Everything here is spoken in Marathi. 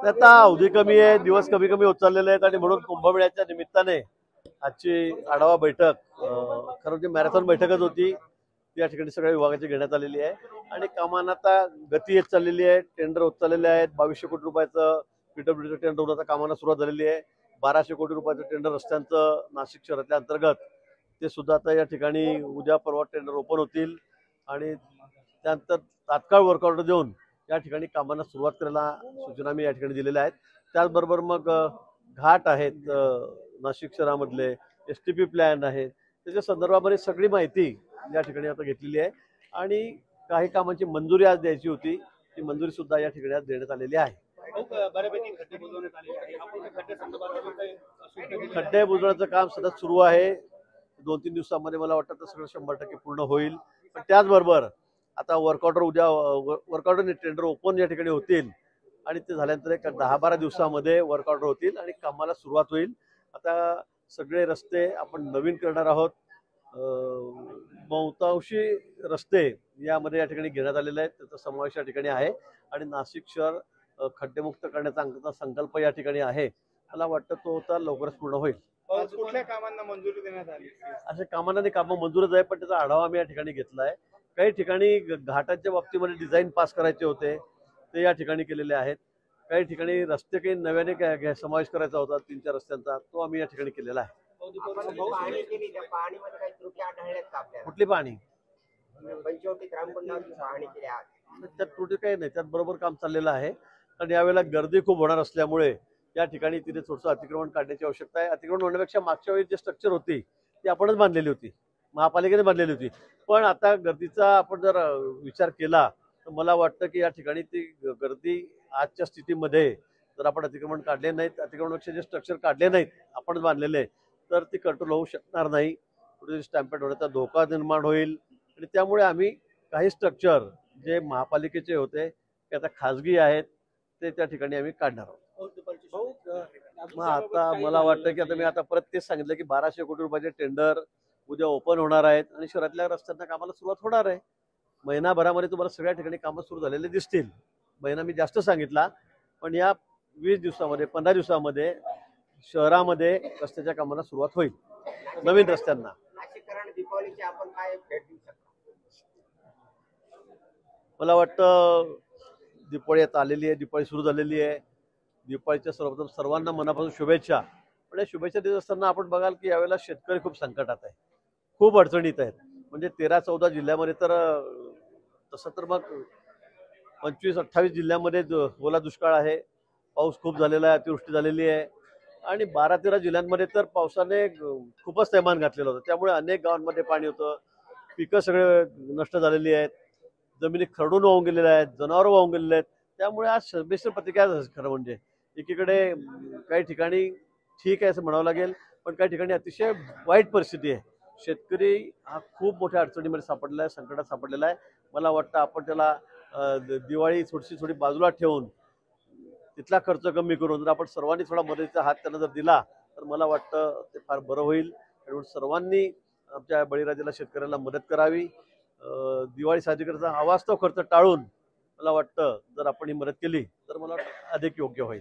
आता अवधी कमी आहे, दिवस कमी कमी होत चाललेले आहेत आणि म्हणून कुंभमेळ्याच्या निमित्ताने आजची आढावा बैठक खरं म्हणजे मॅरेथॉन बैठकच होती. या ठिकाणी सगळ्या विभागाची घेण्यात आलेली आहे आणि कामांना आता गती येत चाललेली आहे. टेंडर होत चाललेले आहेत. 2200 कोटी रुपयाचं पीडब्ल्यूडीचं टेंडर होऊन आता कामांना सुरुवात झालेली आहे. 1200 कोटी रुपयाचं टेंडर रस्त्यांचं नाशिक शहरातल्या अंतर्गत ते सुद्धा आता या ठिकाणी उद्या परवा टेंडर ओपन होतील आणि त्यानंतर तात्काळ वर्क ऑर्डर देऊन या ठिकाणी कामांना सुरुवात करायला सूचना मी या ठिकाणी दिलेल्या आहेत. त्याचबरोबर मग घाट आहेत नाशिक शहरामधले, STP प्लॅन आहे, त्याच्या संदर्भामध्ये सगळी माहिती या ठिकाणी आता घेतलेली आहे आणि काही कामांची मंजुरी आज द्यायची होती. ती मंजुरी सुद्धा या ठिकाणी आज देण्यात आलेली आहे. खड्डे बुजवण्याचं काम सतत सुरू आहे. 2-3 दिवसांमध्ये मला वाटतं तर सगळं 100% पूर्ण होईल. पण त्याचबरोबर आता वर्क ऑर्डर उद्या वर्क ऑर्डर टेंडर ओपन या ठिकाणी होतील आणि ते झाल्यानंतर एक 10-12 दिवसामध्ये वर्क ऑर्डर होतील आणि कामाला सुरुवात होईल. आता सगळे रस्ते आपण नवीन करणार आहोत. बहुतांशी रस्ते यामध्ये या ठिकाणी घेण्यात आलेले आहेत. त्याचा समावेश या ठिकाणी आहे आणि नाशिक शहर खड्डेमुक्त करण्याचा संकल्प या ठिकाणी आहे. मला वाटतं तो आता लवकरच पूर्ण होईल. कुठल्या कामांना मंजुरी देण्यात आली? अशा कामांना कामं मंजूरच आहे, पण त्याचा आढावा आम्ही या ठिकाणी घेतला आहे. काही ठिकाणी घाटांच्या बाबतीमध्ये डिझाईन पास करायचे होते, ते या ठिकाणी केलेले आहेत. काही ठिकाणी रस्ते काही नव्याने समावेश करायचा होता 3-4 रस्त्यांचा, तो आम्ही या ठिकाणी केलेला आहे. कुठली पाहणी? त्यात त्रुटी काही नाही, त्यात बरोबर काम चाललेलं आहे. कारण यावेळेला गर्दी खूप होणार असल्यामुळे या ठिकाणी तिथे थोडंसं अतिक्रमण काढण्याची आवश्यकता आहे. अतिक्रमण होण्यापेक्षा मागच्या वेळी जे स्ट्रक्चर होती ती आपणच बांधलेली होती, महापालिकेने बांधलेली होती. पण आता गर्दीचा आपण जर विचार केला तर मला वाटतं की या ठिकाणी ती गर्दी आजच्या स्थितीमध्ये जर आपण अतिक्रमण काढले नाहीत, अतिक्रमणापेक्षा जे स्ट्रक्चर काढले नाहीत आपणच बांधलेले, तर ती कंट्रोल होऊ शकणार नाही. कुठे स्टॅम्पेड होण्याचा धोका निर्माण होईल आणि त्यामुळे आम्ही काही स्ट्रक्चर जे महापालिकेचे होते ते आता खाजगी आहेत ते त्या ठिकाणी आम्ही काढणार आहोत. मग आता मला वाटतं की आता मी आता परत तेच सांगितलं की 1200 कोटी रुपयाचे टेंडर उद्या ओपन होणार आहेत आणि शहरातल्या रस्त्यांना कामाला सुरुवात होणार आहे. महिनाभरामध्ये तुम्हाला सगळ्या ठिकाणी कामं सुरू झालेले दिसतील. महिना मी जास्त सांगितला, पण या 20 दिवसामध्ये 15 दिवसामध्ये शहरामध्ये रस्त्याच्या कामाला सुरुवात होईल, नवीन रस्त्यांना. मला वाटतं दिवाळी आता आलेली आहे, दिवाळी सुरू झालेली आहे. दिवाळीच्या सर्वप्रथम सर्वांना मनापासून शुभेच्छा. पण या शुभेच्छा देत असताना आपण बघाल की यावेळेला शेतकरी खूप संकटात आहे, खूप अडचणीत आहेत. म्हणजे 13-14 जिल्ह्यामध्ये तर तसं तर मग 25-28 जिल्ह्यामध्ये ओला दुष्काळ आहे. पाऊस खूप झालेला आहे, अतिवृष्टी झालेली आहे आणि 12-13 जिल्ह्यांमध्ये तर पावसाने खूपच थैमान घातलेलं होतं. त्यामुळे अनेक गावांमध्ये पाणी होतं, पिकं सगळे नष्ट झालेली आहेत, जमिनी खरडून वाहून गेलेल्या आहेत, जनावरं वाहून गेलेले आहेत. त्यामुळे आज संमिश्र प्रतिक्रिया खरं म्हणजे एकीकडे काही ठिकाणी ठीक आहे असं म्हणावं लागेल, पण काही ठिकाणी अतिशय वाईट परिस्थिती आहे. शेतकरी हा खूप मोठ्या अडचणीमध्ये सापडलेला आहे, संकटात सापडलेला आहे. मला वाटतं आपण त्याला दिवाळी थोडी बाजूला ठेवून तिथला खर्च कमी करून जर आपण सर्वांनी थोडा मदतीचा हात त्यांना जर दिला तर मला वाटतं ते फार बरं होईल. म्हणून सर्वांनी आमच्या बळीराजाला शेतकऱ्याला मदत करावी. दिवाळी साजरी करताना अवास्तव खर्च टाळून मला वाटतं जर आपण ही मदत केली तर मला वाटतं अधिक योग्य होईल.